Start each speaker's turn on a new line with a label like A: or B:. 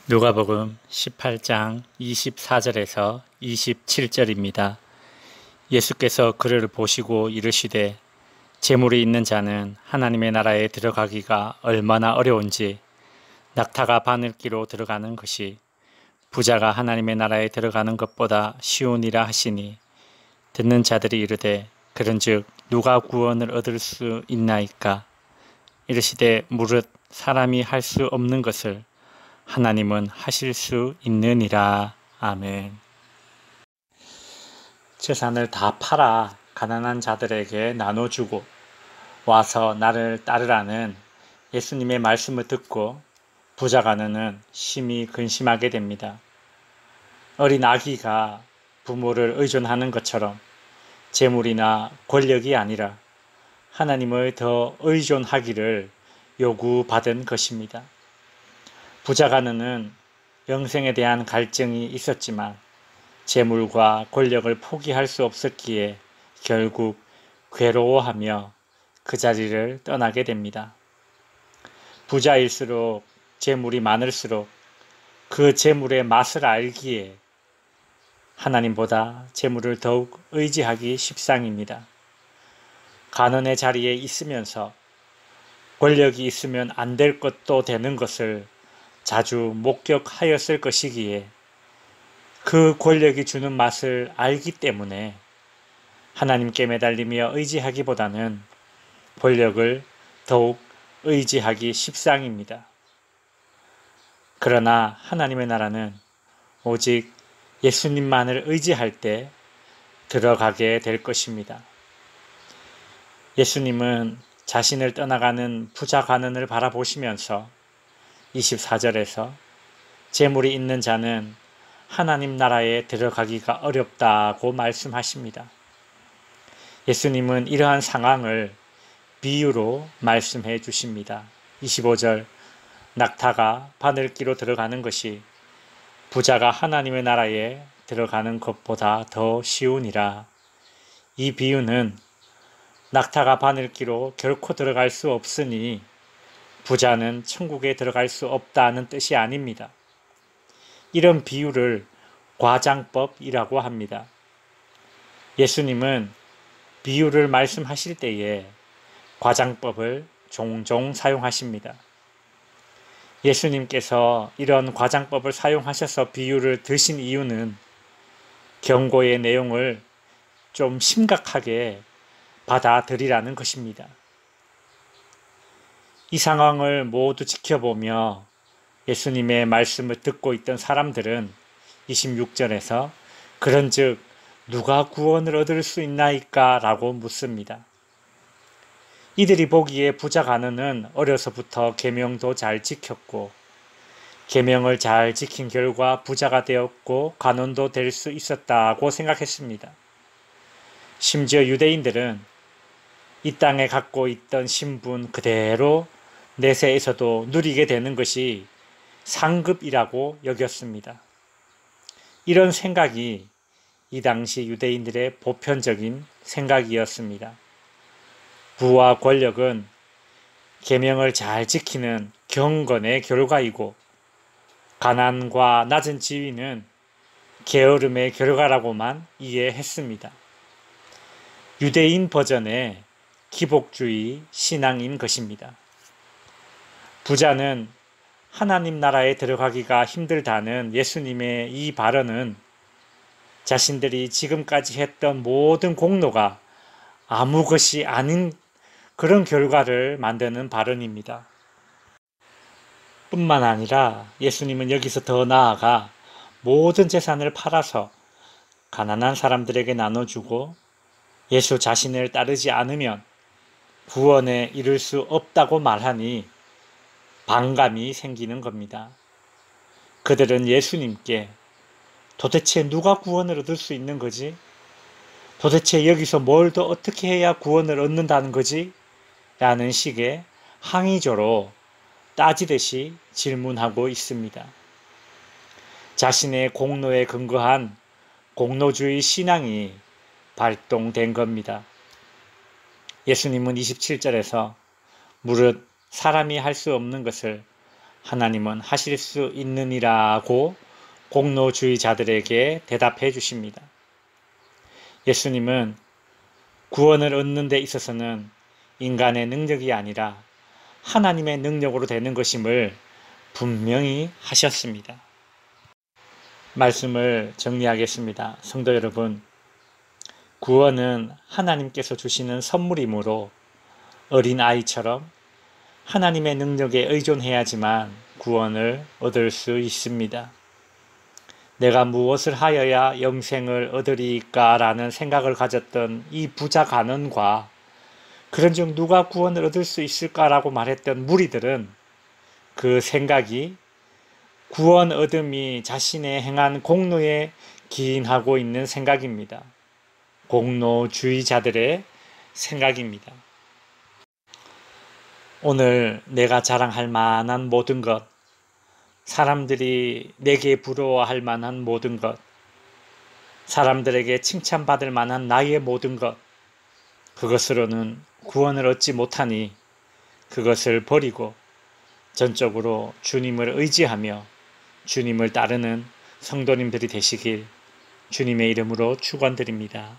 A: 누가복음 18장 24절에서 27절입니다. 예수께서 그를 보시고 이르시되 재물이 있는 자는 하나님의 나라에 들어가기가 얼마나 어려운지 낙타가 바늘기로 들어가는 것이 부자가 하나님의 나라에 들어가는 것보다 쉬우니라 하시니 듣는 자들이 이르되 그런즉 누가 구원을 얻을 수 있나이까. 이르시되 무릇 사람이 할 수 없는 것을 하나님은 하실 수 있느니라. 아멘. 재산을 다 팔아 가난한 자들에게 나눠주고 와서 나를 따르라는 예수님의 말씀을 듣고 부자간은 심히 근심하게 됩니다. 어린 아기가 부모를 의존하는 것처럼 재물이나 권력이 아니라 하나님을 더 의존하기를 요구받은 것입니다. 부자간은 영생에 대한 갈증이 있었지만 재물과 권력을 포기할 수 없었기에 결국 괴로워하며 그 자리를 떠나게 됩니다. 부자일수록 재물이 많을수록 그 재물의 맛을 알기에 하나님보다 재물을 더욱 의지하기 십상입니다. 가난의 자리에 있으면서 권력이 있으면 안 될 것도 되는 것을 자주 목격하였을 것이기에 그 권력이 주는 맛을 알기 때문에 하나님께 매달리며 의지하기보다는 권력을 더욱 의지하기 십상입니다. 그러나 하나님의 나라는 오직 예수님만을 의지할 때 들어가게 될 것입니다. 예수님은 자신을 떠나가는 부자 가난을 바라보시면서 24절에서 재물이 있는 자는 하나님 나라에 들어가기가 어렵다고 말씀하십니다. 예수님은 이러한 상황을 비유로 말씀해 주십니다. 25절 낙타가 바늘기로 들어가는 것이 부자가 하나님의 나라에 들어가는 것보다 더 쉬우니라. 이 비유는 낙타가 바늘기로 결코 들어갈 수 없으니 부자는 천국에 들어갈 수 없다는 뜻이 아닙니다. 이런 비유를 과장법이라고 합니다. 예수님은 비유를 말씀하실 때에 과장법을 종종 사용하십니다. 예수님께서 이런 과장법을 사용하셔서 비유를 드신 이유는 경고의 내용을 좀 심각하게 받아들이라는 것입니다. 이 상황을 모두 지켜보며 예수님의 말씀을 듣고 있던 사람들은 26절에서 그런즉 누가 구원을 얻을 수 있나이까 라고 묻습니다. 이들이 보기에 부자 가난은 어려서부터 계명도 잘 지켰고 계명을 잘 지킨 결과 부자가 되었고 가난도 될 수 있었다고 생각했습니다. 심지어 유대인들은 이 땅에 갖고 있던 신분 그대로 내세에서도 누리게 되는 것이 상급이라고 여겼습니다. 이런 생각이 이 당시 유대인들의 보편적인 생각이었습니다. 부와 권력은 계명을 잘 지키는 경건의 결과이고 가난과 낮은 지위는 게으름의 결과라고만 이해했습니다. 유대인 버전의 기복주의 신앙인 것입니다. 부자는 하나님 나라에 들어가기가 힘들다는 예수님의 이 발언은 자신들이 지금까지 했던 모든 공로가 아무 것이 아닌 그런 결과를 만드는 발언입니다. 뿐만 아니라 예수님은 여기서 더 나아가 모든 재산을 팔아서 가난한 사람들에게 나눠주고 예수 자신을 따르지 않으면 구원에 이를 수 없다고 말하니 반감이 생기는 겁니다. 그들은 예수님께 도대체 누가 구원을 얻을 수 있는 거지? 도대체 여기서 뭘 더 어떻게 해야 구원을 얻는다는 거지? 라는 식의 항의조로 따지듯이 질문하고 있습니다. 자신의 공로에 근거한 공로주의 신앙이 발동된 겁니다. 예수님은 27절에서 무릇 사람이 할 수 없는 것을 하나님은 하실 수 있느니라고 공로주의자들에게 대답해 주십니다. 예수님은 구원을 얻는 데 있어서는 인간의 능력이 아니라 하나님의 능력으로 되는 것임을 분명히 하셨습니다. 말씀을 정리하겠습니다. 성도 여러분, 구원은 하나님께서 주시는 선물이므로 어린아이처럼 하나님의 능력에 의존해야지만 구원을 얻을 수 있습니다. 내가 무엇을 하여야 영생을 얻으리까 라는 생각을 가졌던 이 부자 간원과 그런즉 누가 구원을 얻을 수 있을까라고 말했던 무리들은 그 생각이 구원 얻음이 자신의 행한 공로에 기인하고 있는 생각입니다. 공로주의자들의 생각입니다. 오늘 내가 자랑할 만한 모든 것, 사람들이 내게 부러워할 만한 모든 것, 사람들에게 칭찬받을 만한 나의 모든 것, 그것으로는 구원을 얻지 못하니 그것을 버리고 전적으로 주님을 의지하며 주님을 따르는 성도님들이 되시길 주님의 이름으로 축원드립니다.